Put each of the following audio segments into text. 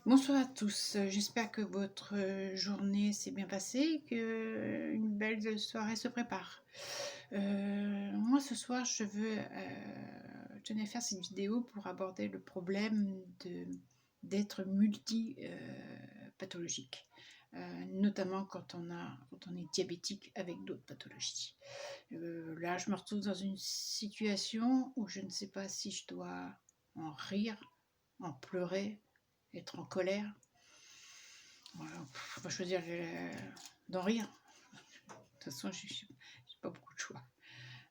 Bonsoir à tous, j'espère que votre journée s'est bien passée, qu'une belle soirée se prépare. Moi ce soir je tenais à faire cette vidéo pour aborder le problème d'être multi, pathologique, notamment quand on est diabétique avec d'autres pathologies. Là je me retrouve dans une situation où je ne sais pas si je dois en rire, en pleurer, être en colère. Voilà, on va choisir d'en rire. De toute façon, j'ai pas beaucoup de choix.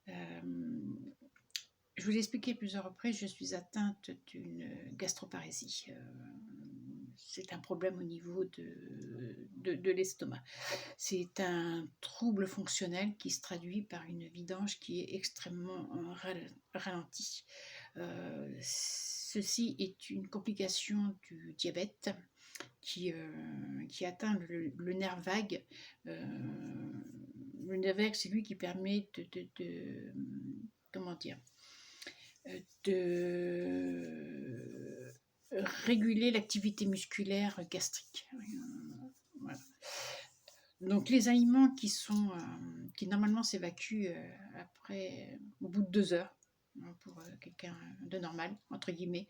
Je vous l'ai expliqué plusieurs reprises, je suis atteinte d'une gastroparésie. C'est un problème au niveau de l'estomac. C'est un trouble fonctionnel qui se traduit par une vidange qui est extrêmement ralentie. Ceci est une complication du diabète qui atteint le nerf vague. Le nerf vague, c'est lui qui permet comment dire, de réguler l'activité musculaire gastrique. Voilà. Donc les aliments qui normalement s'évacuent au bout de 2 heures, hein, pour quelqu'un de normal, entre guillemets.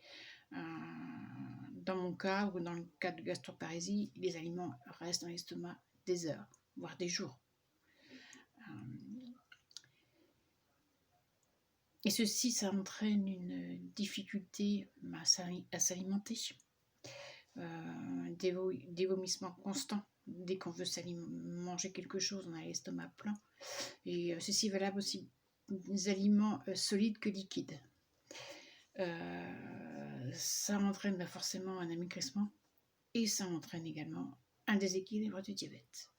Dans mon cas ou dans le cas de gastroparésie, les aliments restent dans l'estomac des heures, voire des jours. Et ceci, ça entraîne une difficulté à s'alimenter, des vomissements constants. Dès qu'on veut manger quelque chose, on a l'estomac plein. Et ceci est valable aussi des aliments solides que liquides. Ça entraîne forcément un amaigrissement et ça entraîne également un déséquilibre du diabète.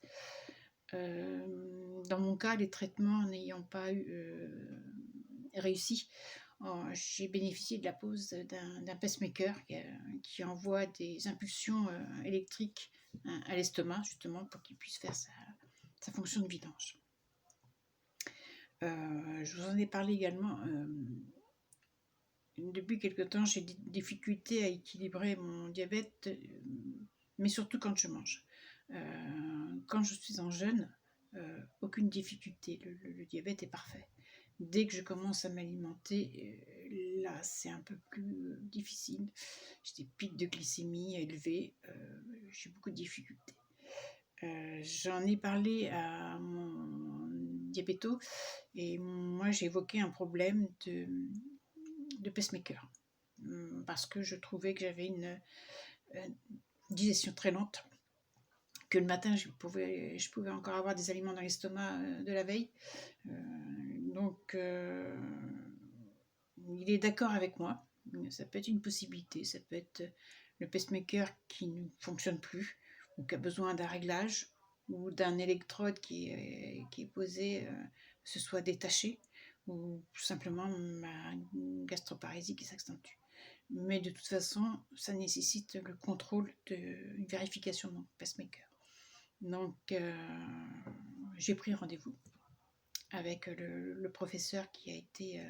Dans mon cas, les traitements n'ayant pas réussi, j'ai bénéficié de la pose d'un pacemaker qui envoie des impulsions électriques à l'estomac, justement, pour qu'il puisse faire sa fonction de vidange. Je vous en ai parlé également. Depuis quelque temps, j'ai des difficultés à équilibrer mon diabète, mais surtout quand je mange. Quand je suis en jeûne, aucune difficulté, le diabète est parfait. Dès que je commence à m'alimenter, là c'est un peu plus difficile. J'ai des pics de glycémie élevés, j'ai beaucoup de difficultés. J'en ai parlé à mon diabéto et moi j'ai évoqué un problème de pacemaker parce que je trouvais que j'avais une digestion très lente, que le matin je pouvais encore avoir des aliments dans l'estomac de la veille. Donc il est d'accord avec moi, ça peut être une possibilité, ça peut être le pacemaker qui ne fonctionne plus ou qui a besoin d'un réglage ou d'un électrode qui est posé, se soit détaché, ou tout simplement ma gastroparésie qui s'accentue. Mais de toute façon, ça nécessite le contrôle une vérification de mon pacemaker. Donc j'ai pris rendez-vous avec le professeur qui a été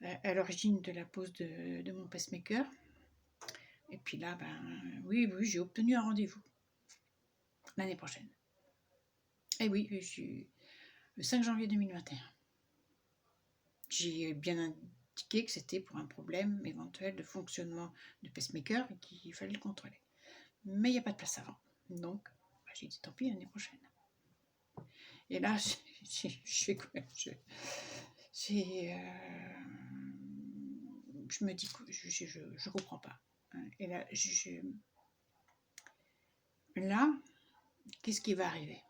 à l'origine de la pose de mon pacemaker. Et puis là, oui, j'ai obtenu un rendez-vous l'année prochaine. Et oui, le 5 janvier 2021. J'ai bien indiqué que c'était pour un problème éventuel de fonctionnement de pacemaker et qu'il fallait le contrôler. Mais il n'y a pas de place avant. Donc, j'ai dit tant pis, l'année prochaine. Et là, je fais quoi? Je me dis que je comprends pas. Et là, qu'est-ce qui va arriver?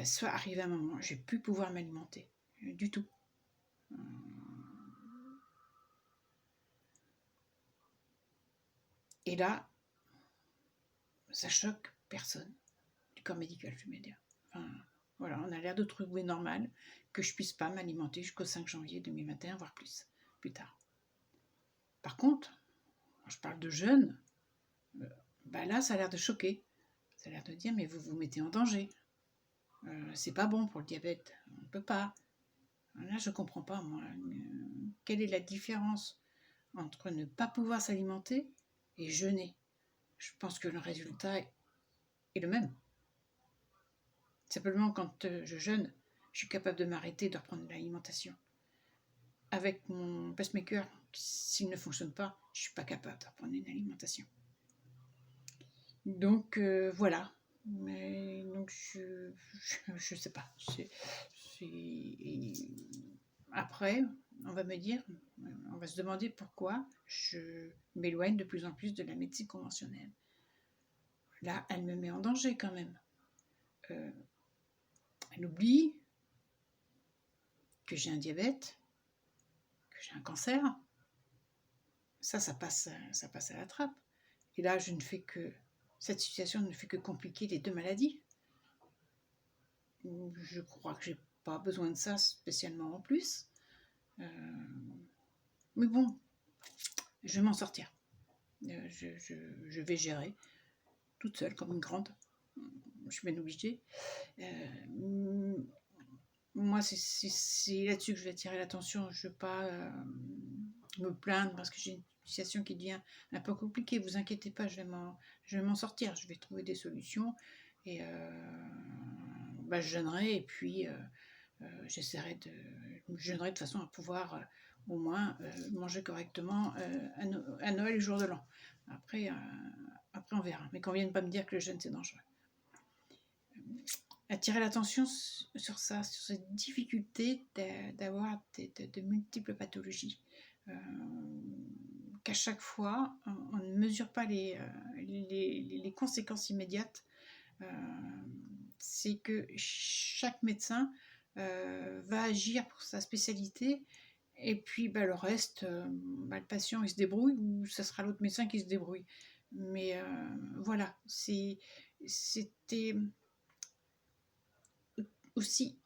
Soit arriver un moment, je vais plus pouvoir m'alimenter du tout. Et là, ça choque personne du corps médical, je vais dire. Enfin, voilà, on a l'air de trouver normal que je puisse pas m'alimenter jusqu'au 5 janvier 2021, voire plus tard. Par contre, quand je parle de jeûne, là, ça a l'air de choquer. Ça a l'air de dire, mais vous vous mettez en danger. C'est pas bon pour le diabète. On ne peut pas. Là, je comprends pas, moi. Quelle est la différence entre ne pas pouvoir s'alimenter et jeûner. Je pense que le résultat est le même. Simplement, quand je jeûne, je suis capable de m'arrêter, de reprendre l'alimentation. Avec mon pacemaker, s'il ne fonctionne pas, je ne suis pas capable de reprendre une alimentation. Donc voilà. Mais donc je sais pas. Après, on va me dire, on va se demander pourquoi je m'éloigne de plus en plus de la médecine conventionnelle. Là, elle me met en danger quand même. Elle oublie que j'ai un diabète, que j'ai un cancer. Ça passe à la trappe. Et là, cette situation ne fait que compliquer les deux maladies. Je crois que j'ai pas besoin de ça spécialement en plus. Mais bon, je vais m'en sortir. Je vais gérer toute seule comme une grande. Je suis bien obligée. Moi, c'est là-dessus que je vais attirer l'attention. Je ne veux pas me plaindre parce que j'ai une situation qui devient un peu compliquée. Vous inquiétez pas, je vais m'en sortir. Je vais trouver des solutions et je jeûnerai et puis je jeûnerai de façon à pouvoir au moins manger correctement à Noël et jour de l'an. Après, on verra. Mais qu'on vienne pas me dire que le jeûne c'est dangereux. Attirer l'attention sur ça, sur cette difficulté d'avoir de multiples pathologies. Qu'à chaque fois, on ne mesure pas les conséquences immédiates. C'est que chaque médecin va agir pour sa spécialité et puis le reste, le patient il se débrouille ou ça sera l'autre médecin qui se débrouille. Mais voilà, c'était aussi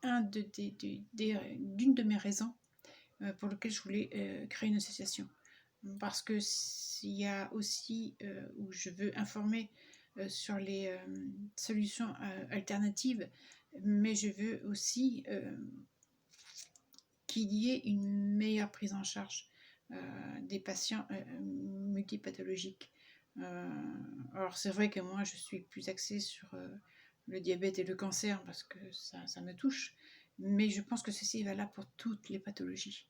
d'une de mes raisons pour lesquelles je voulais créer une association. Parce que s'il y a aussi où je veux informer sur les solutions alternatives, mais je veux aussi qu'il y ait une meilleure prise en charge des patients multipathologiques. Alors c'est vrai que moi je suis plus axée sur le diabète et le cancer parce que ça me touche, mais je pense que ceci est valable pour toutes les pathologies.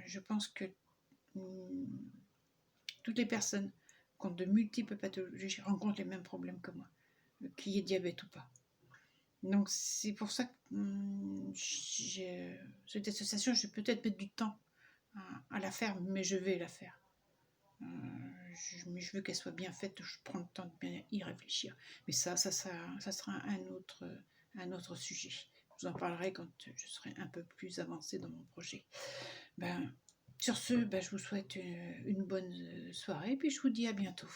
Je pense que toutes les personnes qui ont de multiples pathologies rencontrent les mêmes problèmes que moi, qu'il y ait diabète ou pas. Donc c'est pour ça que cette association, je vais peut-être mettre du temps à la faire, mais je vais la faire. Mais je veux qu'elle soit bien faite, je prends le temps de bien y réfléchir. Mais ça sera un autre sujet. Je vous en parlerai quand je serai un peu plus avancée dans mon projet. Sur ce, je vous souhaite une bonne soirée et puis je vous dis à bientôt.